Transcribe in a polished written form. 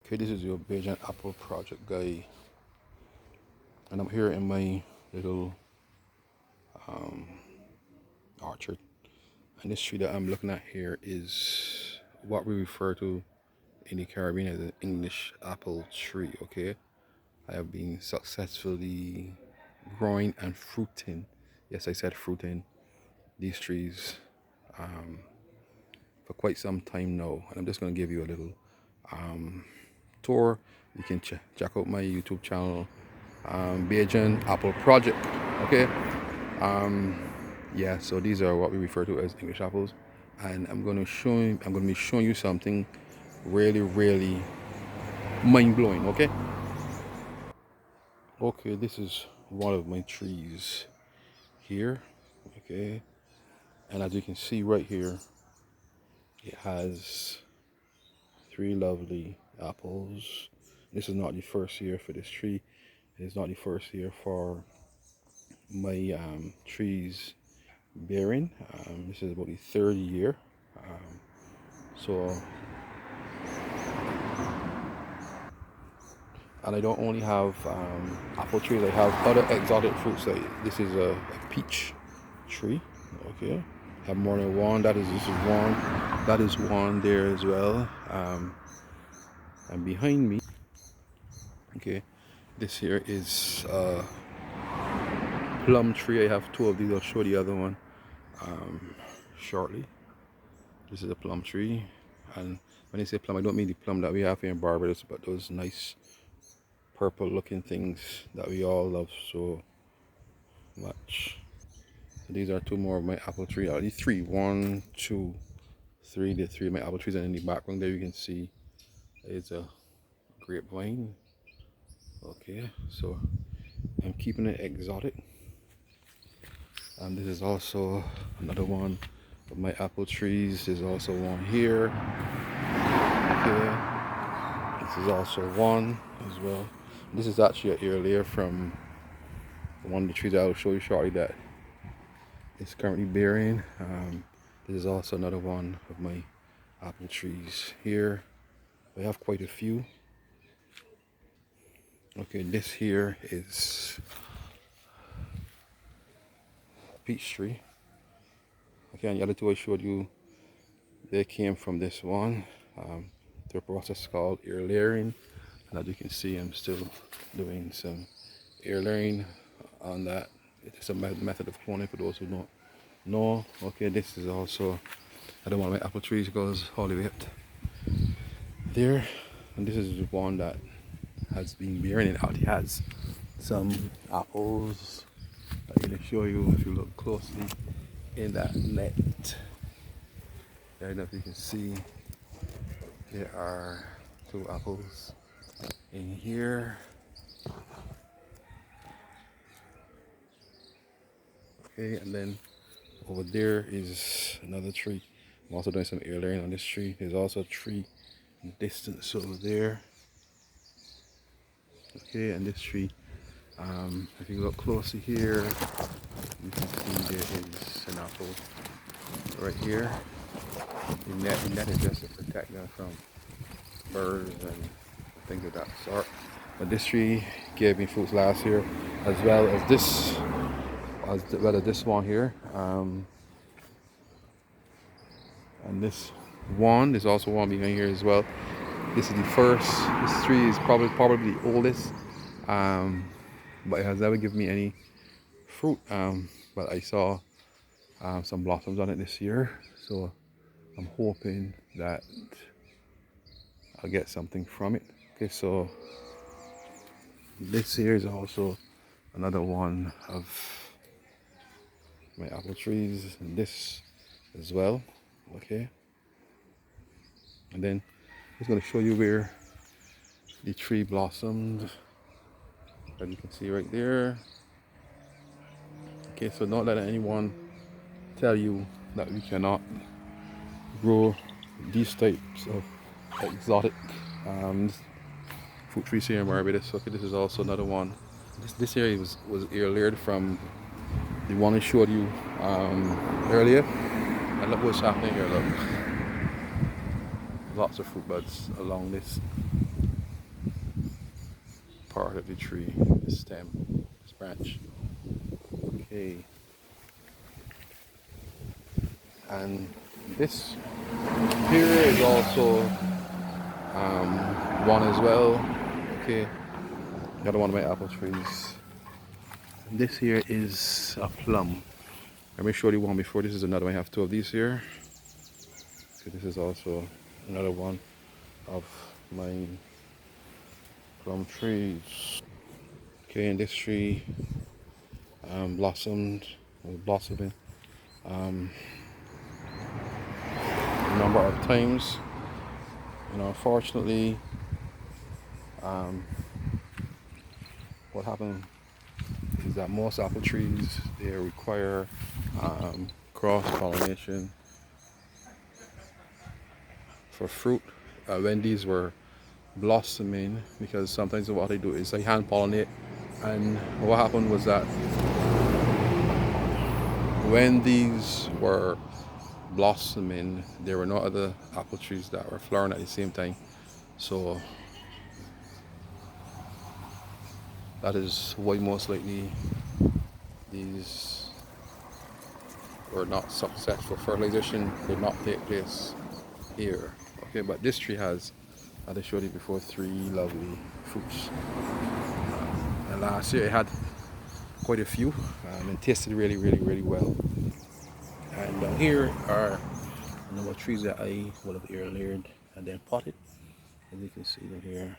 Okay, this is your Bajan Apple project guy, and I'm here in my little orchard. And this tree that I'm looking at here is what we refer to in the Caribbean as an English apple tree. Okay, I have been successfully growing and fruiting. Yes, I said fruiting these trees for quite some time now, and I'm just going to give you a little tour. You can check out my YouTube channel, Bajan Apple Project. Okay, yeah. So these are what we refer to as English apples, and I'm going to be showing you something really, really mind blowing. Okay. Okay, this is one of my trees here. Okay, and as you can see right here, it has three lovely apples. This is not the first year for this tree. It is not the first year for my trees bearing. This is about the third year. So, and I don't only have apple trees. I have other exotic fruits. Like this is a peach tree. Okay, I have more than one. This is one. That is one there as well. And behind me, okay, this here is plum tree. I have two of these. I'll show the other one shortly. This is a plum tree, and when I say plum, I don't mean the plum that we have here in Barbados, but those nice purple looking things that we all love so much. These are two more of my apple trees. These three, one, two, three. The three of my apple trees, and in the background there you can see is a grapevine. Okay, so I'm keeping it exotic. And this is also another one of my apple trees. There's also one here. Okay, this is also one as well. This is actually an earlier from one of the trees I will show you shortly that is currently bearing. This is also another one of my apple trees here. I have quite a few. Okay, this here is peach tree. Okay, and the other two I showed you, they came from this one. The process called ear layering, and as you can see, I'm still doing some ear layering on that. It's a method of cloning for those who don't know. Okay, this is also another one of my apple trees. It goes all the way up there, and this is one that has been bearing. It already has some apples. I'm going to show you if you look closely in that net. I don't know if you can see, there are two apples in here. Okay, and then over there is another tree. I'm also doing some ear layering on this tree. There's also a tree distance over there. Okay, and this tree, if you look closely here, you can see there is an apple right here. The net is just to protect them from birds and things of that sort. But this tree gave me fruits last year, as well as this one here. And this one, there's also one behind here as well. This is the first. This tree is probably the oldest, but it has never given me any fruit. But I saw some blossoms on it this year, so I'm hoping that I'll get something from it. Okay, so this here is also another one of my apple trees, and this as well. Okay, and then I'm just going to show you where the tree blossomed, that you can see right there. Okay, so don't let anyone tell you that we cannot grow these types of exotic fruit trees here in Barbados. Okay, this is also another one. This area was ear layered from the one I showed you earlier. And look what's happening here. Look, lots of fruit buds along this part of the tree, the stem, this branch. Okay. And this here is also one as well. Okay. Another one of my apple trees. This here is a plum. Let me show you one before. This is another one. I have two of these here. Okay, this is also another one of my plum trees. Okay, and this tree blossomed, was blossoming a number of times. And unfortunately, what happened is that most apple trees, they require cross-pollination for fruit. When these were blossoming, because sometimes what they do is they hand pollinate, and what happened was that when these were blossoming, there were no other apple trees that were flowering at the same time. So that is why most likely these were not successful. Fertilization did not take place here. Okay, but this tree has, as I showed you before, 3 lovely fruits. And last year it had quite a few, and it tasted really, really, really well. And here are a number of trees that I would have air layered and then potted. As you can see them here.